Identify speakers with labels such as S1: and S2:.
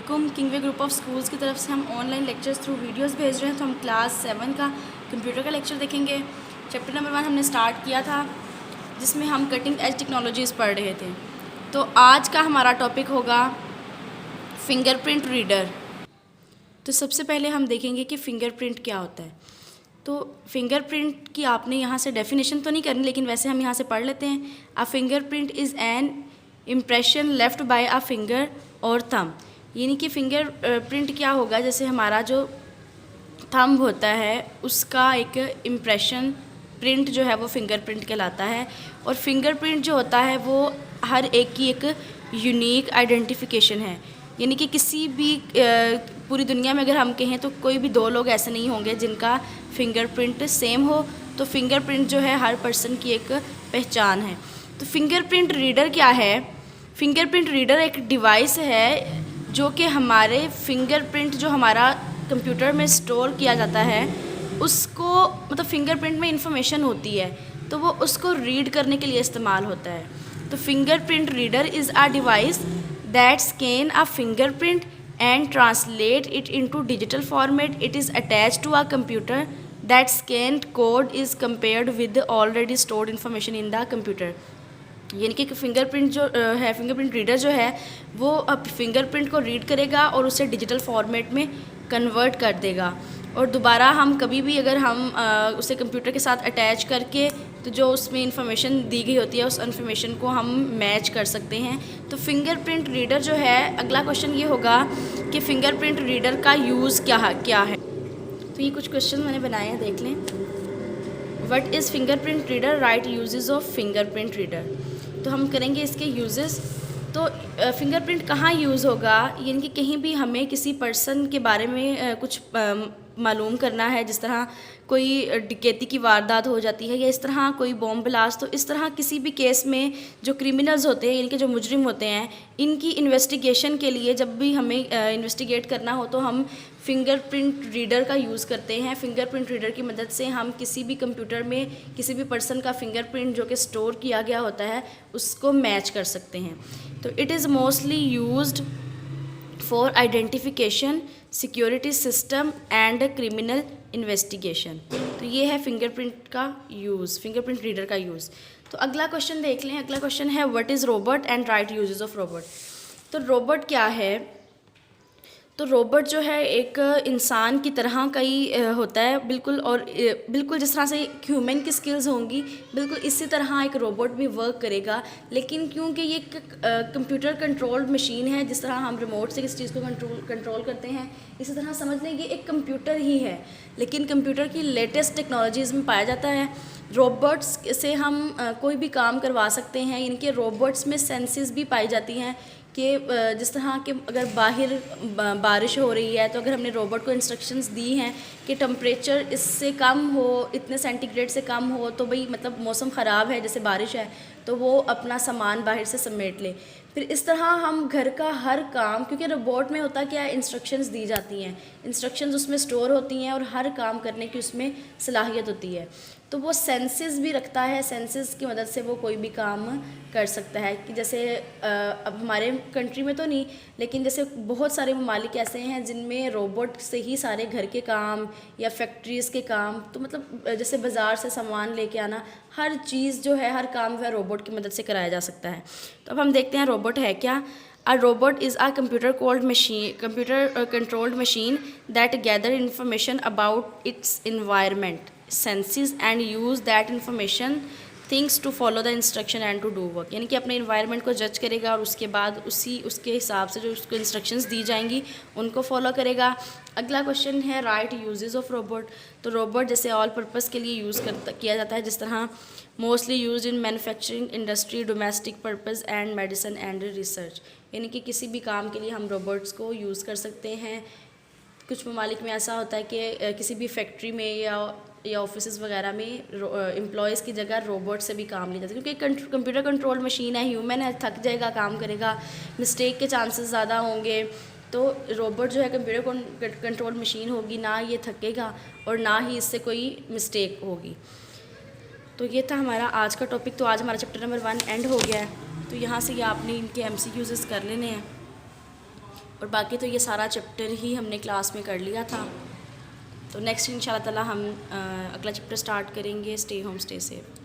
S1: अस्सलामुअलैकुम। किंगवे group of schools की तरफ से हम ऑनलाइन लेक्चर्स थ्रू वीडियोस भेज रहे हैं। तो हम क्लास 7 का कंप्यूटर का लेक्चर देखेंगे। चैप्टर नंबर 1 हमने स्टार्ट किया था, जिसमें हम कटिंग एज टेक्नोलॉजीज़ पढ़ रहे थे। तो आज का हमारा टॉपिक होगा फिंगरप्रिंट रीडर। तो सबसे पहले हम देखेंगे कि फ़िंगरप्रिंट क्या होता है। तो फिंगरप्रिंट की आपने यहाँ से डेफिनेशन तो नहीं करनी, लेकिन वैसे हम यहाँ से पढ़ लेते हैं। A fingerprint is an impression left by a finger और थंब। यानी कि फिंगर प्रिंट क्या होगा, जैसे हमारा जो थंब होता है उसका एक इम्प्रेशन प्रिंट जो है वो फिंगरप्रिंट कहलाता है। और फिंगरप्रिंट जो होता है वो हर एक की एक यूनिक आइडेंटिफिकेशन है। यानी कि किसी भी पूरी दुनिया में अगर हम कहें तो कोई भी दो लोग ऐसे नहीं होंगे जिनका फिंगरप्रिंट सेम हो। तो फिंगरप्रिंट जो है हर पर्सन की एक पहचान है। तो फिंगरप्रिंट रीडर क्या है? फिंगरप्रिंट रीडर एक डिवाइस है जो कि हमारे फिंगरप्रिंट जो हमारा कंप्यूटर में स्टोर किया जाता है उसको, मतलब फिंगरप्रिंट में इंफॉर्मेशन होती है तो वो उसको रीड करने के लिए इस्तेमाल होता है। तो fingerprint reader is a device that scan a fingerprint and translate it into digital format. It is attached to a computer. That scanned code is compared with the already stored information in the computer. यानी कि fingerprint जो है, fingerprint reader जो है वो अब fingerprint को read करेगा और उसे डिजिटल फॉर्मेट में कन्वर्ट कर देगा। और दोबारा हम कभी भी अगर हम उसे कंप्यूटर के साथ अटैच करके तो जो उसमें इंफॉर्मेशन दी गई होती है उस इन्फॉर्मेशन को हम मैच कर सकते हैं। तो फिंगरप्रिंट रीडर जो है, अगला क्वेश्चन ये होगा कि फ़िंगरप्रिंट रीडर का यूज़ क्या है। तो ये कुछ क्वेश्चन मैंने बनाए हैं, देख लें। What is fingerprint reader? Right uses of fingerprint reader. तो हम करेंगे इसके यूजेस। तो फिंगरप्रिंट कहाँ यूज़ होगा, यानी कि कहीं भी हमें किसी पर्सन के बारे में कुछ मालूम करना है, जिस तरह कोई डकैती की वारदात हो जाती है या इस तरह कोई बॉम्ब ब्लास्ट, तो इस तरह किसी भी केस में जो क्रिमिनल्स होते हैं, यानी कि जो मुजरिम होते हैं, इनकी इन्वेस्टिगेशन के लिए जब भी हमें इन्वेस्टिगेट करना हो तो हम फिंगरप्रिंट रीडर का यूज़ करते हैं। फिंगरप्रिंट रीडर की मदद से हम किसी भी कंप्यूटर में किसी भी पर्सन का फिंगरप्रिंट जो कि स्टोर किया गया होता है उसको मैच कर सकते हैं। तो it is mostly used for identification, security system and criminal investigation. तो ये है फिंगरप्रिंट का यूज़, फिंगरप्रिंट रीडर का यूज़। तो अगला क्वेश्चन देख लें। अगला क्वेश्चन है what is robot and right uses of robot. तो रोबोट क्या है? तो रोबोट जो है एक इंसान की तरह का ही होता है बिल्कुल, और बिल्कुल जिस तरह से ह्यूमन की स्किल्स होंगी बिल्कुल इसी तरह एक रोबोट भी वर्क करेगा। लेकिन क्योंकि ये एक कंप्यूटर कंट्रोल्ड मशीन है, जिस तरह हम रिमोट से किसी चीज़ को कंट्रोल करते हैं, इसी तरह समझ लें ये एक कंप्यूटर ही है, लेकिन कंप्यूटर की लेटेस्ट टेक्नोलॉजीज़ में पाया जाता है। रोबोट्स से हम कोई भी काम करवा सकते हैं। इनके रोबोट्स में सेंसेस भी पाई जाती हैं कि जिस तरह के अगर बाहर बारिश हो रही है तो अगर हमने रोबोट को इंस्ट्रक्शंस दी हैं कि टेम्परेचर इससे कम हो, इतने सेंटीग्रेड से कम हो, तो भाई मतलब मौसम ख़राब है, जैसे बारिश है, तो वो अपना सामान बाहर से समेट ले। फिर इस तरह हम घर का हर काम, क्योंकि रोबोट में होता क्या है, इंस्ट्रक्शंस दी जाती हैं, इंस्ट्रक्शंस उसमें स्टोर होती हैं और हर काम करने की उसमें सलाहियत होती है। तो वो सेंसेस भी रखता है, सेंसेस की मदद से वो कोई भी काम कर सकता है। कि जैसे अब हमारे कंट्री में तो नहीं, लेकिन जैसे बहुत सारे ममालिक ऐसे हैं जिनमें रोबोट से ही सारे घर के काम या फैक्ट्रीज़ के काम, तो मतलब जैसे बाज़ार से सामान लेके आना, हर चीज़ जो है, हर काम वह रोबोट की मदद से कराया जा सकता है। तो अब हम देखते हैं रोबोट है क्या। A robot is a computer controlled machine that gather information about its environment, senses and use that information things to follow the instruction and to do work। यानी कि अपने environment को जज करेगा और उसके बाद उसके हिसाब से जो उसको instructions दी जाएंगी उनको फॉलो करेगा। अगला क्वेश्चन है राइट यूजेस ऑफ रोबोट। तो रोबोट जैसे ऑल पर्पज़ के लिए यूज़ किया जाता है, जिस तरह mostly use in manufacturing industry, domestic purpose and medicine and research. यानी कि किसी भी काम के लिए हम रोबोट्स को यूज़ कर सकते हैं। कुछ ममालिक में ऐसा होता है कि किसी भी फैक्ट्री में या ऑफिस वगैरह में एम्प्लॉयज़ की जगह रोबोट से भी काम लिया जाता है, क्योंकि कंप्यूटर कंट्रोल मशीन है, ह्यूमन है, थक जाएगा, काम करेगा, मिस्टेक के चांसेस ज़्यादा होंगे। तो रोबोट जो है कंप्यूटर कंट्रोल मशीन होगी, ना ये थकेगा और ना ही इससे कोई मिस्टेक होगी। तो ये था हमारा आज का टॉपिक। तो आज हमारा चैप्टर नंबर 1 एंड हो गया है। तो यहाँ से ये आपने इनके MCQs कर लेने हैं और बाकी तो ये सारा चैप्टर ही हमने क्लास में कर लिया था। तो नेक्स्ट इंशाल्लाह ताला हम अगला चैप्टर स्टार्ट करेंगे। Stay home stay safe.